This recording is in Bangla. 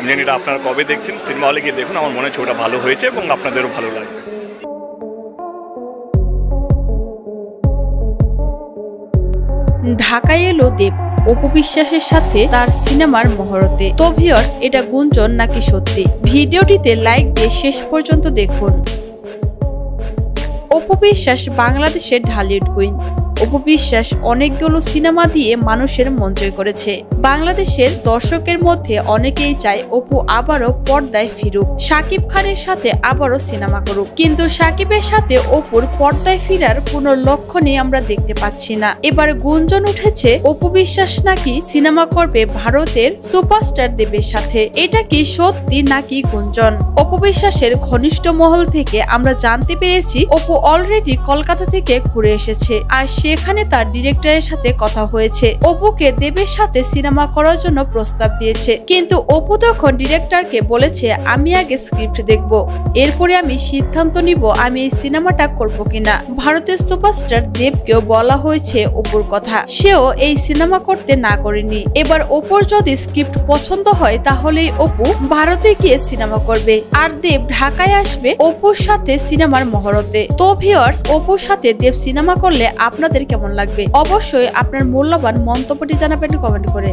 আমি জানি এটা আপনারা কবে দেখছেন, সিনেমা হলে গিয়ে দেখুন, আমার মনে হয় ছবিটা ভালো হয়েছে এবং আপনাদেরও ভালো লাগবে। ঢাকায় এলো দেব অপু বিশ্বাসের সাথে তার সিনেমার মহরতে। তো ভিউয়ার্স, এটা গুঞ্জন নাকি সত্যি? ভিডিওটিতে লাইক দিয়ে শেষ পর্যন্ত দেখুন। অপু বিশ্বাস বাংলাদেশের ঢালিউড কুইন। অপু বিশ্বাস অনেকগুলো সিনেমা দিয়ে মানুষের মন জয় করেছে। বাংলাদেশের দর্শকের মধ্যে অনেকেই চায় অপু আবারও পর্দায় ফিরুক, শাকিব খানের সাথে আবারও সিনেমা করুক। কিন্তু শাকিবের সাথে অপুর পর্দায় ফিরার কোনো লক্ষণই আমরা দেখতে পাচ্ছি না। এবার গুঞ্জন উঠেছে অপু বিশ্বাস নাকি সিনেমা করবে ভারতের সুপারস্টার দেবের সাথে। এটা কি সত্যি নাকি গুঞ্জন? অপু বিশ্বাসের ঘনিষ্ঠ মহল থেকে আমরা জানতে পেরেছি অপু অলরেডি কলকাতা থেকে ঘুরে এসেছে, আর সেখানে তার ডিরেক্টরের সাথে কথা হয়েছে। অপুকে দেবের সাথে সিনেমা করার জন্য প্রস্তাব দিয়েছে, কিন্তু অপু তখন ডিরেক্টরকে বলেছে আমি আগে স্ক্রিপ্ট দেখব, এরপরে আমি সিদ্ধান্ত নিব আমি এই সিনেমাটা করব কিনা। ভারতের সুপারস্টার দেবকেও বলা হয়েছে অপুর কথা, সেও এই সিনেমা করতে না করেনি। এবার অপুর যদি স্ক্রিপ্ট পছন্দ হয় তাহলেই অপু ভারতে গিয়ে সিনেমা করবে, আর দেব ঢাকায় আসবে অপুর সাথে সিনেমার মহরতে। তো ভিউয়ার্স, অপুর সাথে দেব সিনেমা করলে আপনাদের কেমন লাগবে? অবশ্যই আপনার মূল্যবান মন্তব্যটি জানাবেন কমেন্ট করে।